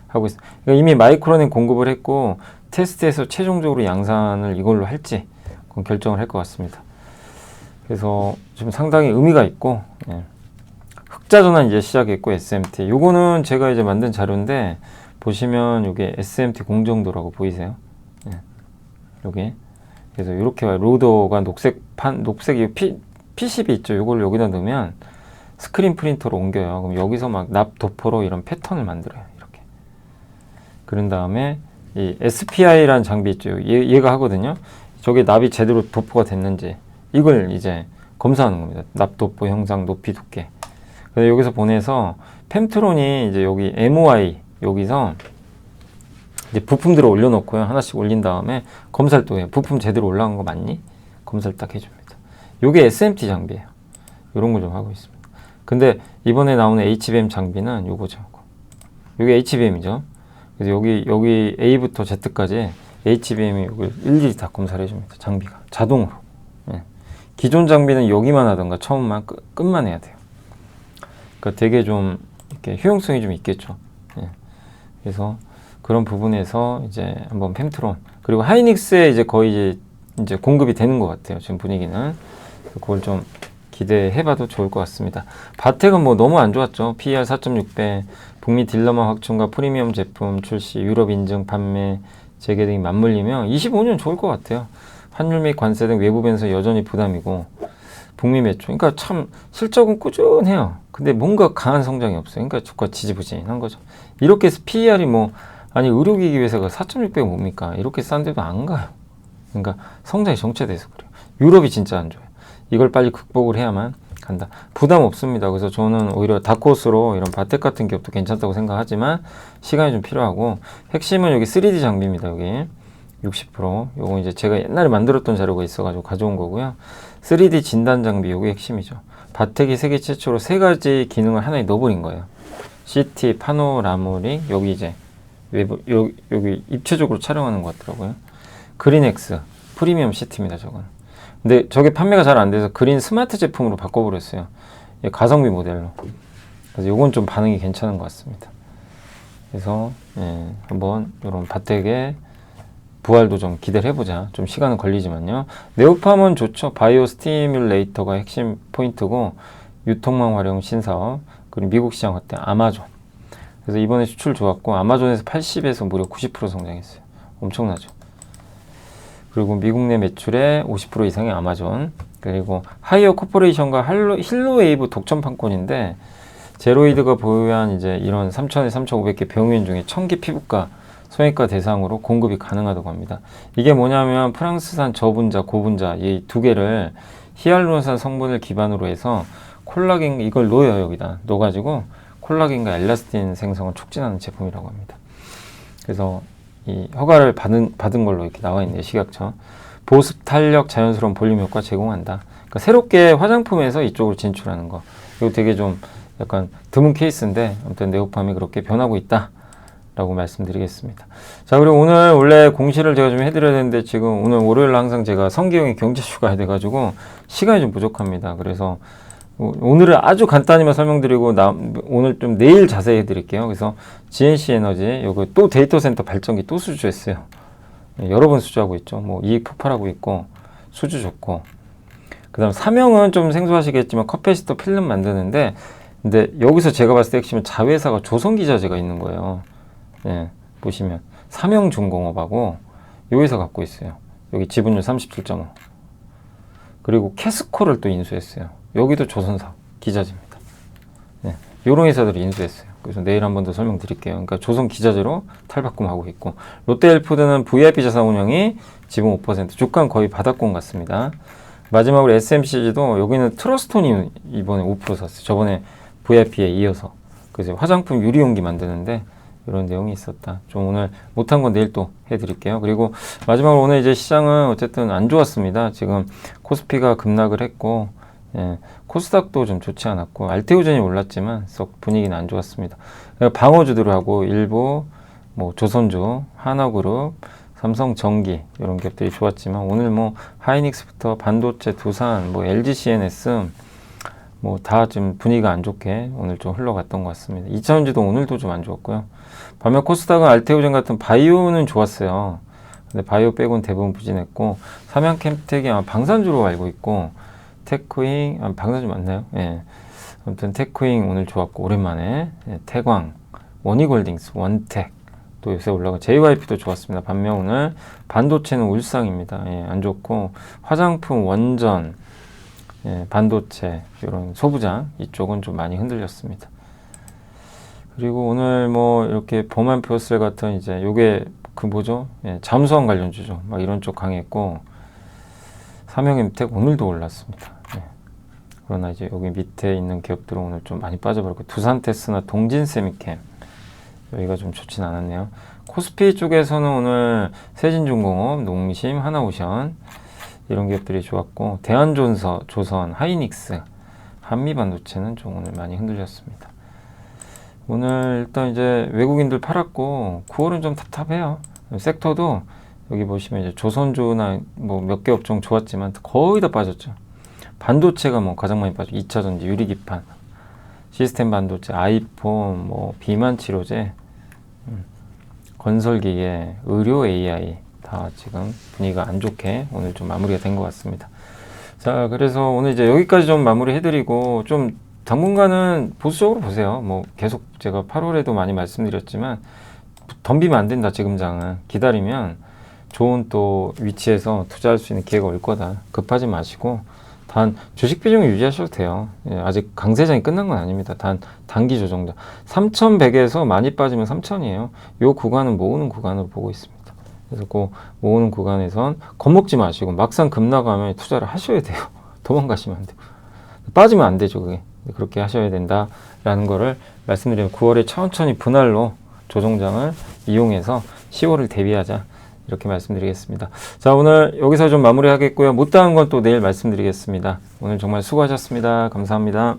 하고 있어요. 그러니까 이미 마이크론에 공급을 했고 테스트에서 최종적으로 양산을 이걸로 할지 그건 결정을 할 것 같습니다. 그래서 지금 상당히 의미가 있고 예. 흑자전환 이제 시작했고 SMT 요거는 제가 이제 만든 자료인데 보시면 요게 SMT 공정도라고 보이세요? 예. 요게 그래서 이렇게 로더가 녹색 PCB 있죠? 요걸 여기다 넣으면 스크린 프린터로 옮겨요. 그럼 여기서 막 납 도포로 이런 패턴을 만들어요. 이렇게. 그런 다음에 이 SPI라는 장비 있죠. 얘가 하거든요. 저게 납이 제대로 도포가 됐는지 이걸 이제 검사하는 겁니다. 납 도포 형상, 높이, 두께. 그래서 여기서 보내서 펜트론이 이제 여기 MOI 여기서 이제 부품들을 올려놓고요. 하나씩 올린 다음에 검사를 또 해요. 부품 제대로 올라간 거 맞니? 검사를 딱 해줍니다. 요게 SMT 장비예요. 이런 거 좀 하고 있습니다. 근데 이번에 나오는 HBM 장비는 요거죠. 요게 HBM이죠. 그래서 여기 A부터 Z까지 HBM이 여기 일일이 다 검사를 해줍니다. 장비가 자동으로. 예. 기존 장비는 여기만 하던가 처음만 끝만 해야 돼요. 그러니까 되게 좀 이렇게 효용성이 좀 있겠죠. 예. 그래서 그런 부분에서 이제 한번 펜트론 그리고 하이닉스에 이제 거의 이제 공급이 되는 것 같아요. 지금 분위기는 그걸 좀 기대해봐도 좋을 것 같습니다. 바텍은 뭐 너무 안 좋았죠. PER 4.6배, 북미 딜러만 확충과 프리미엄 제품 출시, 유럽 인증 판매 재개 등이 맞물리면 25년 좋을 것 같아요. 환율 및 관세 등 외부 변수 여전히 부담이고 북미 매출, 그러니까 참 실적은 꾸준해요. 근데 뭔가 강한 성장이 없어요. 그러니까 주가 지지부진한 거죠. 이렇게 해서 PER이 뭐 아니 의료기기 회사가 4.6배가 뭡니까? 이렇게 싼데도 안 가요. 그러니까 성장이 정체돼서 그래요. 유럽이 진짜 안 좋아요. 이걸 빨리 극복을 해야만 간다. 부담 없습니다. 그래서 저는 오히려 다크호스로 이런 바텍 같은 기업도 괜찮다고 생각하지만 시간이 좀 필요하고 핵심은 여기 3D 장비입니다. 여기 60% 요거 이제 제가 옛날에 만들었던 자료가 있어가지고 가져온 거고요. 3D 진단 장비 요게 핵심이죠. 바텍이 세계 최초로 3가지 기능을 하나에 넣어버린 거예요. CT, 파노라모릭 여기 이제 외부 여기 입체적으로 촬영하는 것 같더라고요. 그린엑스 프리미엄 CT입니다. 저건. 근데 저게 판매가 잘 안 돼서 그린 스마트 제품으로 바꿔버렸어요. 가성비 모델로. 그래서 요건 좀 반응이 괜찮은 것 같습니다. 그래서 한번 이런 바텍의 부활도 좀 기대를 해보자. 좀 시간은 걸리지만요. 네오팜은 좋죠. 바이오 스티뮬레이터가 핵심 포인트고 유통망 활용 신사업 그리고 미국 시장 확대 아마존. 그래서 이번에 수출 좋았고 아마존에서 80에서 무려 90% 성장했어요. 엄청나죠. 그리고 미국 내 매출의 50% 이상의 아마존 그리고 하이어 코퍼레이션과 힐로웨이브 독점 판권인데 제로이드가 보유한 이제 이런 3,000에 3,500개 병원 중에 1,000개 피부과 성형외과 대상으로 공급이 가능하다고 합니다. 이게 뭐냐면 프랑스산 저분자, 고분자 이 두 개를 히알루론산 성분을 기반으로 해서 콜라겐 이걸 넣어요. 여기다 넣어가지고 콜라겐과 엘라스틴 생성을 촉진하는 제품이라고 합니다. 그래서 이 허가를 받은 걸로 이렇게 나와 있네요. 식약처. 보습, 탄력, 자연스러운 볼륨 효과 제공한다. 그러니까 새롭게 화장품에서 이쪽으로 진출하는 거. 이거 되게 좀 약간 드문 케이스인데 아무튼 네오팜이 그렇게 변하고 있다. 라고 말씀드리겠습니다. 자, 그리고 오늘 원래 공시를 제가 좀 해드려야 되는데 지금 오늘 월요일 항상 제가 성기영이 경제쇼 가야 돼가지고 시간이 좀 부족합니다. 그래서 오늘은 아주 간단히만 설명드리고 오늘 좀 내일 자세히 해드릴게요. 그래서 GNC 에너지 요거 또 데이터 센터 발전기 또 수주했어요. 여러 번 수주하고 있죠. 뭐 이익 폭발하고 있고 수주 좋고. 그다음 삼형은 좀 생소하시겠지만 커패시터 필름 만드는데, 근데 여기서 제가 봤을 때 핵심은 자회사가 조선기자재가 있는 거예요. 예, 보시면 삼형중공업하고 요 회사 갖고 있어요. 여기 지분율 37.5. 그리고 캐스코를 또 인수했어요. 여기도 조선사 기자재입니다. 네, 요런 회사들이 인수했어요. 그래서 내일 한 번 더 설명드릴게요. 그러니까 조선 기자재로 탈바꿈하고 있고, 롯데헬푸드는 VIP 자산 운영이 지분 5%, 주가는 거의 바닥권 같습니다. 마지막으로 SMCG도 여기는 트러스톤이 이번에 5% 샀어요. 저번에 VIP에 이어서. 그래서 화장품 유리용기 만드는데 이런 내용이 있었다. 좀 오늘 못한 건 내일 또 해드릴게요. 그리고 마지막으로 오늘 이제 시장은 어쨌든 안 좋았습니다. 지금 코스피가 급락을 했고, 예, 코스닥도 좀 좋지 않았고, 알테오젠이 올랐지만 썩 분위기는 안 좋았습니다. 방어주들하고 일부 뭐 조선주, 하나그룹, 삼성전기 이런 기업들이 좋았지만, 오늘 뭐 하이닉스부터 반도체, 두산, 뭐 LGCNS 뭐 다 좀 분위기가 안 좋게 오늘 좀 흘러갔던 것 같습니다. 2차전지도 오늘도 좀 안 좋았고요. 반면 코스닥은 알테오젠 같은 바이오는 좋았어요. 근데 바이오 빼고는 대부분 부진했고, 삼양캠텍이 아마 방산주로 알고 있고, 테크잉, 방산주 맞나요? 예. 아무튼 테크잉 오늘 좋았고, 오랜만에. 예, 태광, 원익홀딩스, 원텍 또 요새 올라가. JYP도 좋았습니다. 반면 오늘 반도체는 울상입니다. 예, 안 좋고, 화장품, 원전, 예, 반도체, 이런 소부장 이쪽은 좀 많이 흔들렸습니다. 그리고 오늘 뭐 이렇게 범한표슬 같은 이제 요게 그 뭐죠? 예, 잠수함 관련주죠. 막 이런 쪽 강했고, 삼형임텍 오늘도 올랐습니다. 예. 그러나 이제 여기 밑에 있는 기업들은 오늘 좀 많이 빠져버렸고, 두산테스나 동진세미캠 여기가 좀 좋진 않았네요. 코스피 쪽에서는 오늘 세진중공업, 농심, 하나오션 이런 기업들이 좋았고, 대한존서, 조선, 하이닉스, 한미반도체는 좀 오늘 많이 흔들렸습니다. 오늘 일단 이제 외국인들 팔았고, 9월은 좀 답답해요. 섹터도 여기 보시면 이제 조선주나 뭐 몇 개 업종 좋았지만 거의 다 빠졌죠. 반도체가 뭐 가장 많이 빠져. 2차전지, 유리기판, 시스템 반도체, 아이폰, 뭐 비만 치료제, 건설기계, 의료 AI 다 지금 분위기가 안 좋게 오늘 좀 마무리가 된 것 같습니다. 자, 그래서 오늘 이제 여기까지 좀 마무리 해드리고, 좀 당분간은 보수적으로 보세요. 뭐 계속 제가 8월에도 많이 말씀드렸지만 덤비면 안 된다. 지금장은 기다리면 좋은 또 위치에서 투자할 수 있는 기회가 올 거다. 급하지 마시고 단 주식 비중을 유지하셔도 돼요. 예, 아직 강세장이 끝난 건 아닙니다. 단 단기 조정자 3,100에서 많이 빠지면 3,000이에요. 요 구간은 모으는 구간으로 보고 있습니다. 그래서 그 모으는 구간에선 겁먹지 마시고 막상 급나가면 투자를 하셔야 돼요. 도망가시면 안 돼요. 빠지면 안 되죠. 그게. 그렇게 하셔야 된다라는 거를 말씀드리면, 9월에 천천히 분할로 조정장을 이용해서 10월을 대비하자, 이렇게 말씀드리겠습니다. 자, 오늘 여기서 좀 마무리하겠고요. 못다한 건 또 내일 말씀드리겠습니다. 오늘 정말 수고하셨습니다. 감사합니다.